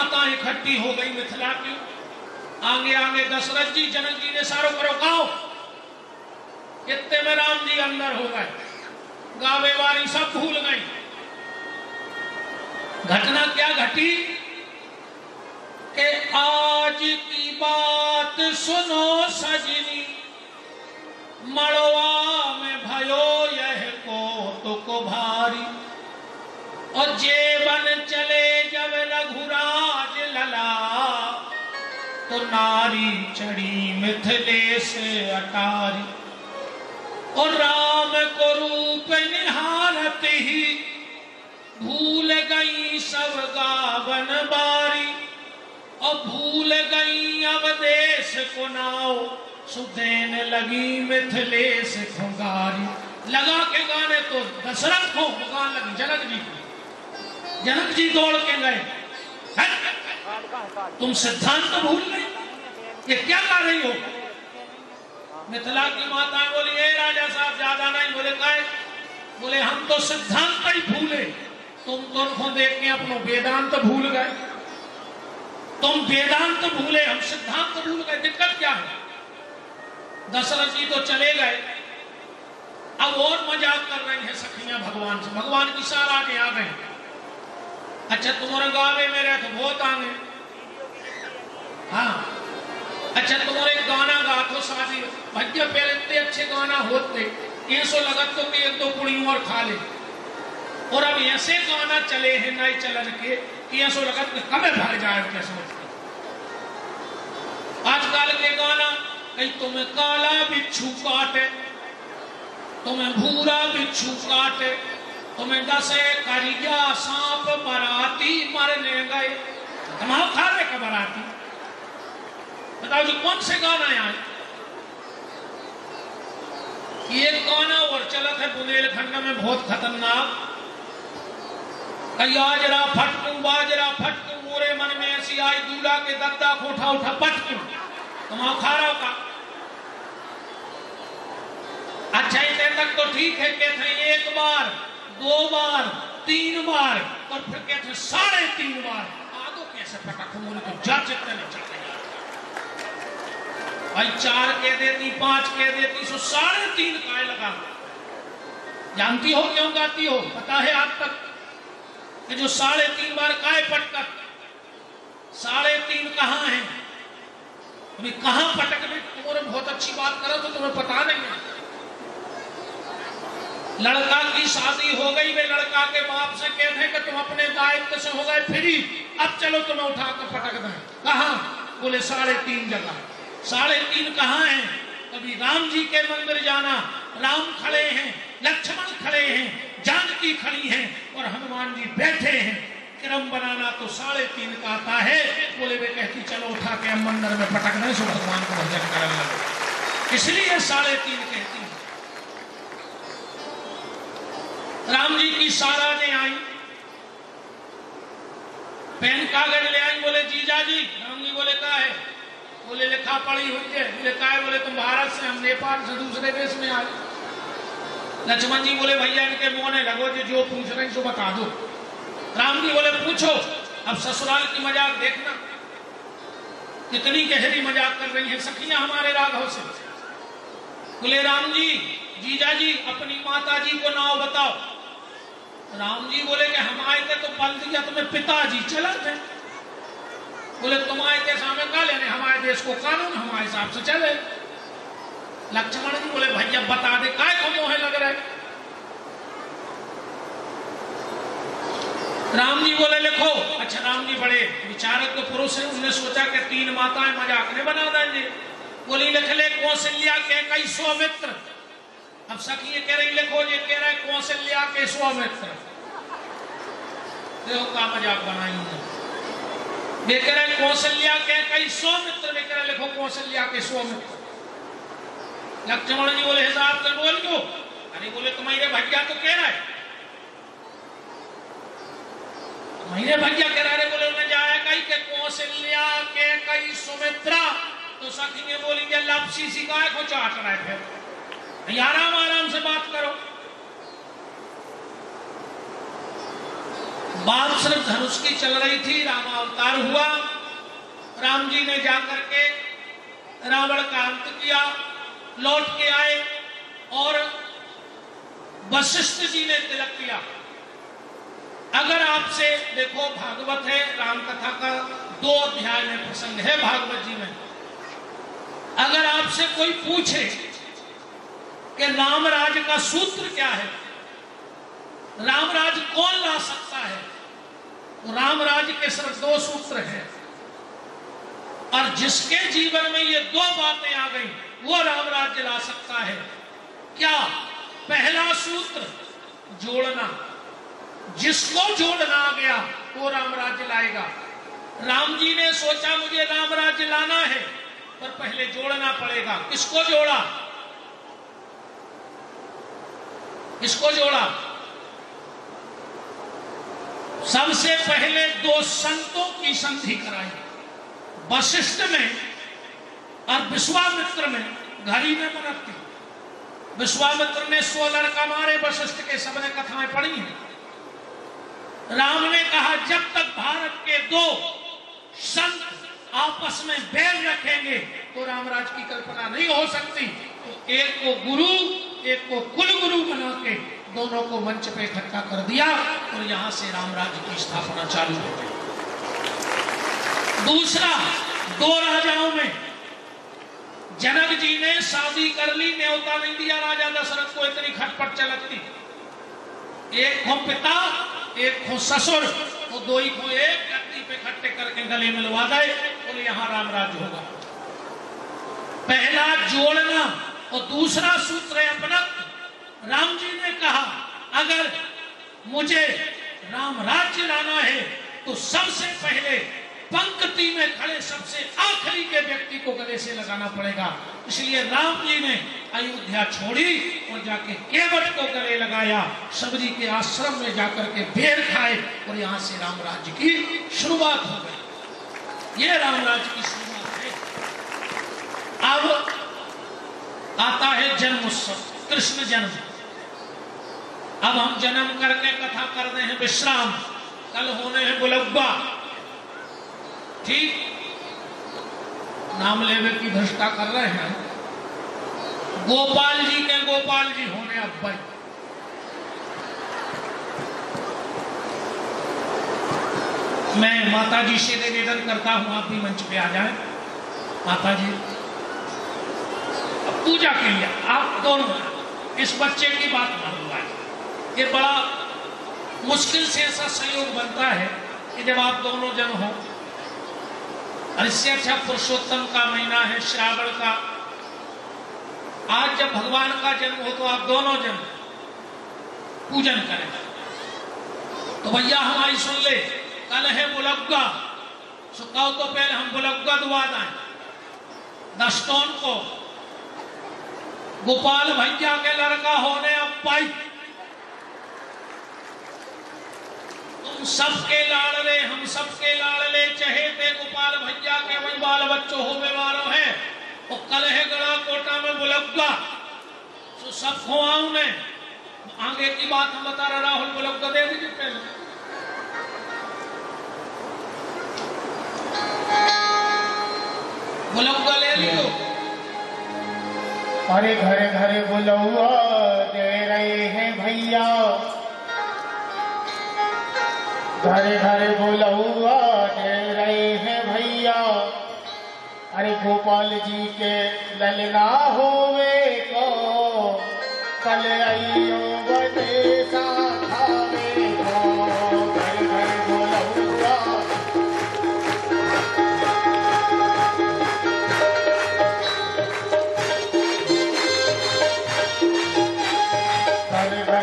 माता इकट्ठी हो गई मिथिला की। आगे आगे दशरथ जी जनक जी ने सारो करो गाओ। इतने में राम जी अंदर हो गए, गावे वारी सब भूल गई। घटना क्या घटी कि आज की बात सुनो सजनी, मड़वा में भयो यह कौतुक भारी। और जेवन चले जब रघुराज लला, तो नारी चढ़ी मिथिले से अटारी। और राम को रूप निहारत ही, भूल गई सब गावन बारी। और भूल गई अब देश को नाव, सुदेन लगी मिथिले से खुंगारी। लगा के गाने तो दशरथ को गान लगी जनक जी को। जनक जी दौड़ के गए, तुम सिद्धांत तो भूल गई, ये क्या कर रही हो? मिथिला की माता बोली, ए राजा साहब ज्यादा नहीं। बोले काय? बोले हम तो सिद्धांत ही भूले, तुम तो उनको देख के अपनो वेदांत भूल गए। तुम वेदांत भूले, हम सिद्धांत भूल गए, दिक्कत क्या है? दशरथ जी तो चले गए। अब और मजाक कर रही है सखियां भगवान से। भगवान की सारा आगे आ गए। अच्छा तुम्हारे गावे में रहे तो बहुत आगे। हाँ अच्छा तुम्हारे गाना गा तो शादी भैया पहले इतने अच्छे गाना होते, ऐसो लगत तो कि एक दो पुड़ी और खा ले। और अब ऐसे गाना चले हैं नए चलन के कि ऐसो लगत कब भर जाए कैसे। आजकल के गाना कहीं तुम्हें काला बिच्छू काटे, तुम्हें भूरा बिच्छू काटे, तुम्हें दसे करिया सांप बराती मरने गए। तमाम खा रहे का बराती। बताओ जी कौन से गाना है आज? ये गाना और चलत है बुंदेलखंड में बहुत खतरनाक। कई आजरा फटकू बाजरा फटकू, मोरे मन में ऐसी आई दूल्हा के दद्दा कोठा उठा पटकू। तमाम खा रहा का। अच्छा इतने तक तो ठीक है, कहते हैं एक बार, दो बार, तीन बार, और फिर कहते हैं 3.5 बार। आदो कैसे पटक मोरे तो जज इतने नहीं चलते भाई। 4 कह देती, 5 कह देती, सो 3.5 काय लगा। जानती हो क्यों गाती हो? पता है आज तक कि जो 3.5 बार काय पटक, 3.5 कहाँ है? अभी कहाँ पटक में? तुम्हारे बहुत अच्छी बात करो तो तुम्हें पता नहीं है। लड़का की शादी हो गई, वे लड़का के बाप से कहते हैं कि तुम अपने दायित्व से हो गए फ्री, अब चलो तुम्हें उठा कर पटक दें। कहाँ? बोले 3.5 जगह। 3.5 कहाँ है? कभी राम जी के मंदिर जाना, राम खड़े हैं, लक्ष्मण खड़े हैं, जानकी खड़ी हैं और हनुमान जी बैठे हैं। क्रम बनाना तो 3.5 का आता है। बोले वे कहती चलो उठा के हम मंदिर में पटक दें, सो भगवान को भजन करने लगे। इसलिए 3.5 कहती है। राम जी की सारा ने आई, पेन कागज ले आई। बोले जीजा जी। राम जी बोले क्या है? बोले लिखा पढ़ी हुई है। बोले क्या है? बोले तुम भारत से, हम नेपाल से दूसरे देश में आए। लक्ष्मण जी बोले भैया इनके मुंह ने लगो जो पूछ रहे हैं सो बता दो। राम जी बोले पूछो। अब ससुराल की मजाक देखना, कितनी गहरी मजाक कर रही है सखियां हमारे राघव से। बोले राम जी, जीजा जी अपनी माता जी को नाम बताओ। राम जी बोले कि हम आए थे तो पल दिया तुम्हें पिताजी चलत है। बोले तुम आए थे सामने का लेने, हमारे देश को कानून हमारे हिसाब से चले। लक्ष्मण जी बोले भैया बता दे काय को मोहे लग रहा है। राम जी बोले लिखो। अच्छा राम जी बड़े विचारक पुरुष है, उन्होंने सोचा कि 3 माताएं मजाक ने बना देंगे। बोली लिख ले कौशल्या के कई सौमित्र। अब सखी कह रही लिखो, ये कह रहा है कौशल्या के सौमित्र। देखो का मजाक बनाई है। ये कह रहा है कौशल्या के कई सौमित्र, में कह रहा लिखो कौशल्या के सौमित्र। लक्ष्मण जी बोले हिसाब से बोल क्यों? अरे बोले तुम्हारे भैया तो कह रहा है, तुम्हारे भैया कह रहा है। बोले उन्हें जाया कई के कौशल्या के कई सुमित्रा। तो सखी ने बोली कि लपसी सिकाय को चाट रहा है। फिर आराम आराम से बात करो। बात सिर्फ धनुष की चल रही थी, रामावतार हुआ, राम जी ने जाकर के रावण का अंत किया, लौट के आए और वशिष्ठ जी ने तिलक किया। अगर आपसे देखो, भागवत है, राम कथा का 2 अध्याय में प्रसंग है भागवत जी में। अगर आपसे कोई पूछे कि रामराज का सूत्र क्या है, रामराज कौन ला सकता है, तो रामराज के सिर्फ 2 सूत्र हैं, और जिसके जीवन में ये 2 बातें आ गई वो रामराज्य ला सकता है। क्या? पहला सूत्र जोड़ना, जिसको जोड़ना आ गया वो रामराज्य लाएगा। राम जी ने सोचा मुझे रामराज्य लाना है, पर पहले जोड़ना पड़ेगा। किसको जोड़ा? किसको जोड़ा? सबसे पहले 2 संतों की संधि कराई, वशिष्ठ में और विश्वामित्र में। घड़ी में मनकती, विश्वामित्र ने 100 लड़का मारे, वशिष्ठ के सबने कथाएं पढ़ी हैं। राम ने कहा जब तक भारत के 2 संत आपस में बैर रखेंगे तो रामराज की कल्पना नहीं हो सकती। तो एक को गुरु, एक को कुल गुरु बना के दोनों को मंच पे इकट्ठा कर दिया और यहां से रामराज्य की स्थापना चालू हो गई। दूसरा, 2 राजाओं में जनक जी ने शादी कर ली, न्योता नहीं दिया राजा दशरथ को, इतनी खटपट चलती। एक को पिता, एक को ससुर, तो 2 ही को एक गद्दी पे इकट्ठे करके गले मिलवा दे, और यहां रामराज होगा। पहला जोड़ना और दूसरा सूत्र है अपनत्व। राम जी ने कहा अगर मुझे रामराज्य लाना है तो सबसे पहले पंक्ति में खड़े सबसे आखिरी के व्यक्ति को गले से लगाना पड़ेगा। इसलिए राम जी ने अयोध्या छोड़ी और जाके केवट को गले लगाया, सबरी के आश्रम में जाकर के बेर खाए, और यहां से रामराज्य की शुरुआत हो गई। ये रामराज्य की शुरुआत है। अब आता है जन्म उत्सव, कृष्ण जन्म। अब हम जन्म करके कथा कर रहे हैं विश्राम, कल होने हैं बुलब्बा। ठीक, नाम लेवे की भ्रष्टा कर रहे हैं। गोपाल जी के गोपाल जी होने अब भाई। मैं माता जी से निवेदन करता हूं आप भी मंच पे आ जाएं। माता जी, अब पूजा के लिए आप दोनों इस बच्चे की बात मानूंगा। ये बड़ा मुश्किल से ऐसा संयोग बनता है कि जब आप दोनों जन हो, और इससे अच्छा पुरुषोत्तम का महीना है श्रावण का। आज जब भगवान का जन्म हो तो आप दोनों जन पूजन करें। तो भैया हमारी सुन ले, कल है बुलग्गा, सुखाओ तो पहले हम बुलग्गा दुआ दें। 10 टोन को गोपाल भैया के लड़का होने अब पाई, तुम सबके लाड़ले हम सबके लाड़ले, चहेते गोपाल भैया के वही बाल बच्चों हो बीमारों है। और कल है गड़ा कोटा में बुलग्गा, तो सब खुआऊं ने आगे की बात हम बता रहे। राहुल बुलग्गा दे दीजिए पहले। बुलग्गा ले लियो। अरे घरे घरे बुलौआ दे रहे हैं भैया, घरे घरे बुलौआ दे रहे हैं भैया। अरे गोपाल जी के ललना होवे को कल